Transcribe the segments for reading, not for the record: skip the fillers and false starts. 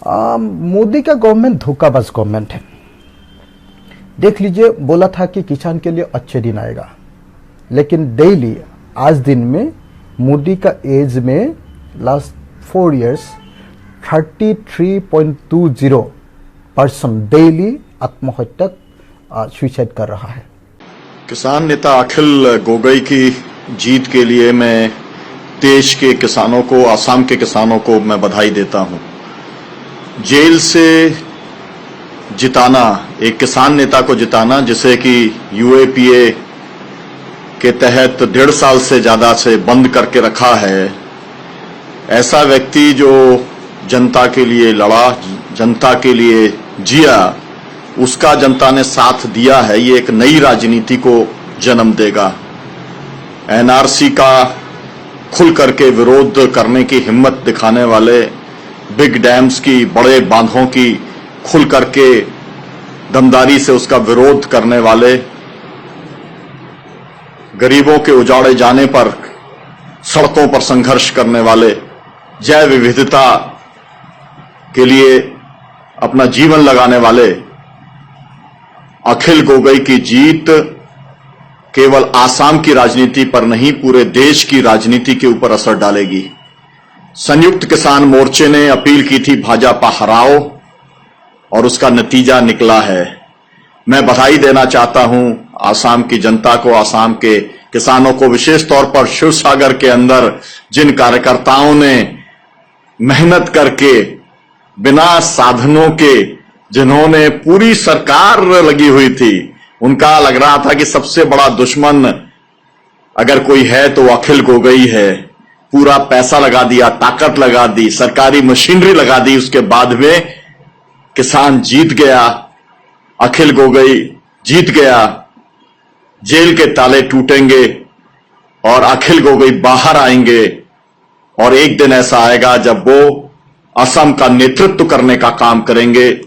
मोदी का government धोखाबाज government है। देख लीजिए, बोला था कि किसान के लिए अच्छे दिन आएगा, लेकिन डेली आज दिन में मोदी का एज में लास्ट 4 इयर्स 33.20% डेली आत्महत्या सुसाइड कर रहा है। किसान नेता अखिल गोगोई की जीत के लिए मैं देश के किसानों को, आसाम के किसानों को मैं बधाई देता हूं। जेल से जिताना, एक किसान नेता को जिताना जिसे कि यूएपीए के तहत 1.5 साल से ज्यादा से बंद करके रखा है, ऐसा व्यक्ति जो जनता के लिए लड़ा, जनता के लिए जिया, उसका जनता ने साथ दिया है। ये एक नई राजनीति को जन्म देगा। एनआरसी का खुल करके विरोध करने की हिम्मत दिखाने वाले, बिग डैम्स की, बड़े बांधों की खुल करके दमदारी से उसका विरोध करने वाले, गरीबों के उजाड़े जाने पर सड़कों पर संघर्ष करने वाले, जैव विविधता के लिए अपना जीवन लगाने वाले अखिल गोगोई की जीत केवल आसाम की राजनीति पर नहीं, पूरे देश की राजनीति के ऊपर असर डालेगी। संयुक्त किसान मोर्चे ने अपील की थी भाजपा हराओ, और उसका नतीजा निकला है। मैं बधाई देना चाहता हूं आसाम की जनता को, आसाम के किसानों को, विशेष तौर पर शिवसागर के अंदर जिन कार्यकर्ताओं ने मेहनत करके, बिना साधनों के, जिन्होंने, पूरी सरकार लगी हुई थी, उनका लग रहा था कि सबसे बड़ा दुश्मन अगर कोई है तो अखिल गोगोई है। पूरा पैसा लगा दिया, ताकत लगा दी, सरकारी मशीनरी लगा दी, उसके बाद में किसान जीत गया, अखिल गोगोई जीत गया। जेल के ताले टूटेंगे और अखिल गोगोई बाहर आएंगे, और एक दिन ऐसा आएगा जब वो असम का नेतृत्व करने का काम करेंगे।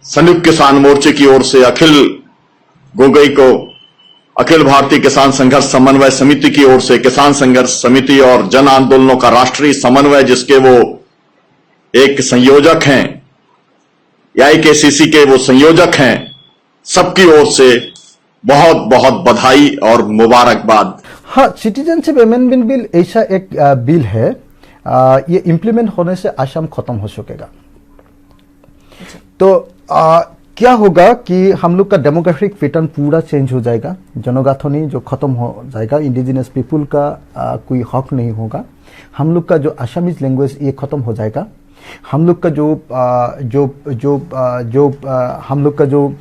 संयुक्त किसान मोर्चे की ओर से अखिल गोगोई को अखिल भारतीय किसान संघर्ष समन्वय समिति की ओर से, किसान संघर्ष समिति और जन आंदोलनों का राष्ट्रीय समन्वय जिसके वो एक संयोजक हैं, AIKCC के वो संयोजक हैं, सबकी ओर से बहुत बहुत बधाई और मुबारकबाद। हाँ, सिटीजनशिप अमेंडमेंट बिल ऐसा एक बिल है, ये इम्प्लीमेंट होने से असम खत्म हो सकेगा। तो क्या होगा कि हम लोग का डेमोग्राफिक पैटर्न पूरा चेंज हो जाएगा, जनगांठनी जो खत्म हो जाएगा, इंडिजिनस पीपुल का कोई हक नहीं होगा, हम लोग का जो असमीज लैंग्वेज ये खत्म हो जाएगा, हम लोग का हम लोग का जो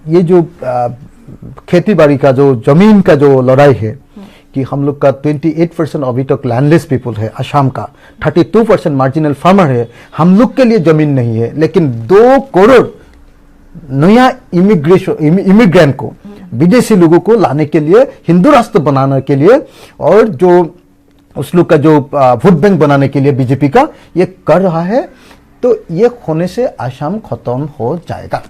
ये जो खेती बाड़ी का जो जमीन का जो लड़ाई है कि हम लोग का 28% अभी तक लैंडलेस पीपल है असम का, 32% मार्जिनल फार्मर है, हम लोग के लिए जमीन नहीं है, लेकिन 2 करोड़ नया इमिग्रेंट को, विदेशी लोगों को लाने के लिए, हिंदू राष्ट्र बनाने के लिए, और जो उस लोग का जो वोट बैंक बनाने के लिए बीजेपी का ये कर रहा है। तो ये होने से असम खत्म हो जाएगा।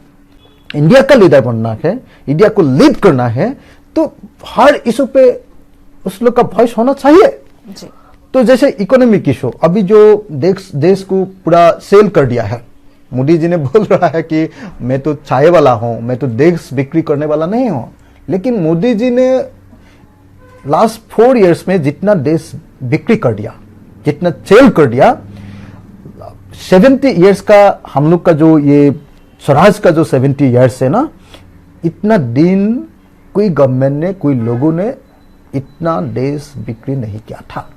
इंडिया का लीडर बनना है, इंडिया को लीड करना है, तो हर इशू पे उस लोग का वॉइस होना चाहिए जी। तो जैसे इकोनॉमिक इशू, अभी जो देश को पूरा सेल कर दिया है, मोदी जी ने बोल रहा है कि मैं तो चाय वाला हूं, मैं तो देश बिक्री करने वाला नहीं हूं, लेकिन मोदी जी ने लास्ट 4 इयर्स में जितना देश बिक्री कर दिया, जितना सेल कर दिया, 70 इयर्स का हम लोग का जो ये स्वराज का जो 70 इयर्स है ना, इतना दिन कोई गवर्नमेंट ने, कोई लोगों ने इतना देश बिक्री नहीं किया था।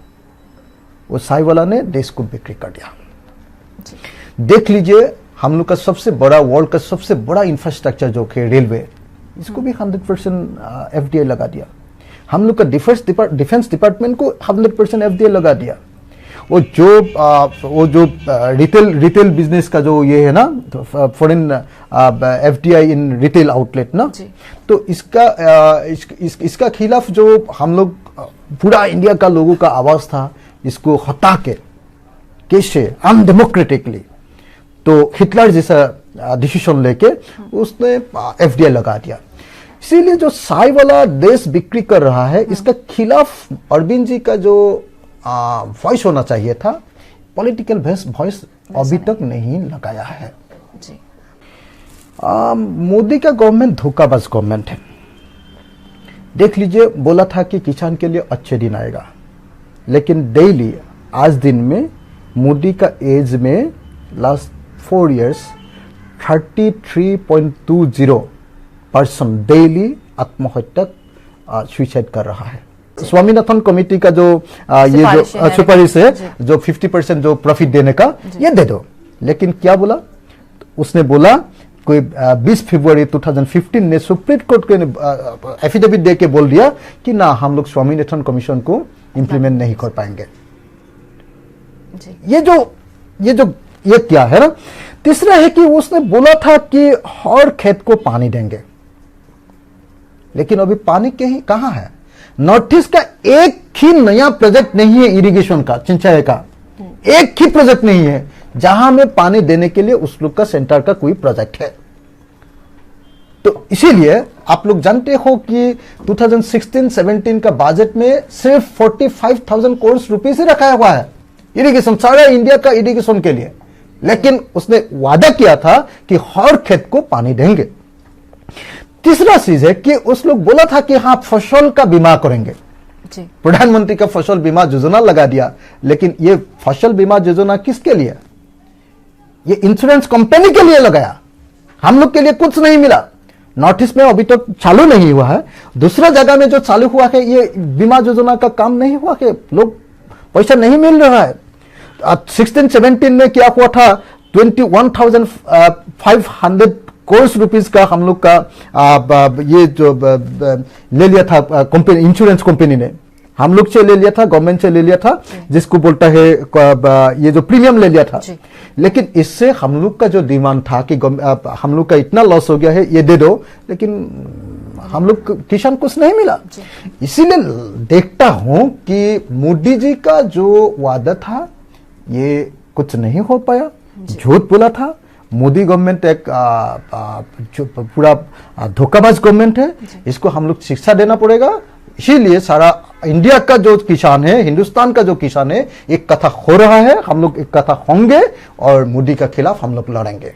वो साई वाला ने देश को बिक्री कर दिया। देख लीजिए, हम लोग का सबसे बड़ा, वर्ल्ड का सबसे बड़ा इंफ्रास्ट्रक्चर जो है रेलवे, इसको भी 100% FDI लगा दिया। हम लोग का डिफेंस डिपार्टमेंट को 100% FDI लगा दिया। वो जो रिटेल बिजनेस का जो ये है ना, foreign FDI in retail outlet ना, तो इसका खिलाफ जो हम लोग पूरा इंडिया का लोगों का आवाज था, इसको हटा के कैसे अनडेमोक्रेटिकली, तो हिटलर जैसा डिसीजन लेके उसने FDI लगा दिया। इसीलिए जो साई वाला देश बिक्री कर रहा है, इसका खिलाफ अरविंद जी का जो वॉइस होना चाहिए था, पॉलिटिकल वॉइस अभी तक नहीं लगाया है। जी। मोदी का गवर्नमेंट धोखाबाज गवर्नमेंट है। देख लीजिए, बोला था कि किसान के लिए अच्छे दिन आएगा, लेकिन डेली आज दिन में मोदी का एज में लास्ट 4 years 33.20% डेली आत्महत्या सुसाइड कर रहा है। स्वामीनाथन कमेटी का जो ये जो सुपारिश है, जो 50% जो प्रॉफिट देने का, ये दे दो। लेकिन क्या बोला उसने? बोला कोई 20 फरवरी 2015 ने सुप्रीम कोर्ट के एफिडेविट दे के बोल दिया कि ना, हम लोग स्वामीनाथन कमीशन को इंप्लीमेंट नहीं कर पाएंगे। ये क्या है ना। तीसरा है कि उसने बोला था कि हर खेत को पानी देंगे, लेकिन अभी पानी कहां है? नॉर्थ ईस्ट का एक ही नया प्रोजेक्ट नहीं है इरिगेशन का, सिंचाई का एक ही प्रोजेक्ट नहीं है जहां में पानी देने के लिए उस लोग का सेंटर का कोई प्रोजेक्ट है। तो इसीलिए आप लोग जानते हो कि 2016-17 का बजट में सिर्फ 45,000 करोड़ रुपीस ही रखा हुआ है इरिगेशन, सारा इंडिया का इरिगेशन के लिए। लेकिन उसने वादा किया था कि हर खेत को पानी देंगे। तीसरा चीज है कि उस लोग बोला था कि हाँ, फसल का बीमा करेंगे। प्रधानमंत्री का फसल बीमा योजना लगा दिया, लेकिन ये फसल बीमा योजना किसके लिए? ये इंश्योरेंस कंपनी के लिए लगाया, हम लोग के लिए कुछ नहीं मिला। नॉर्थ ईस्ट में अभी तक चालू नहीं हुआ है। दूसरा जगह में जो चालू हुआ है, ये बीमा योजना का काम नहीं हुआ है, लोग पैसा नहीं मिल रहा है। 16-17 में क्या हुआ था? 21,500 करोड़ रुपीस का हम लोग का ये जो ले लिया था कंपनी, इंश्योरेंस कंपनी ने हम लोग से ले लिया था, गवर्नमेंट से ले लिया था, जिसको बोलता है ये जो प्रीमियम ले लिया था। लेकिन इससे हम लोग का जो डिमांड था कि हम लोग का इतना लॉस हो गया है, ये दे दो, लेकिन हम लोग किसान कुछ नहीं मिला। इसीलिए देखता हूं कि मोदी जी का जो वादा था ये कुछ नहीं हो पाया, झूठ बोला था। मोदी गवर्नमेंट एक पूरा धोखाबाज गवर्नमेंट है, इसको हम लोग शिक्षा देना पड़ेगा। इसीलिए सारा इंडिया का जो किसान है, हिंदुस्तान का जो किसान है, एक कथा हो रहा है, हम लोग एक कथा होंगे और मोदी के खिलाफ हम लोग लड़ेंगे।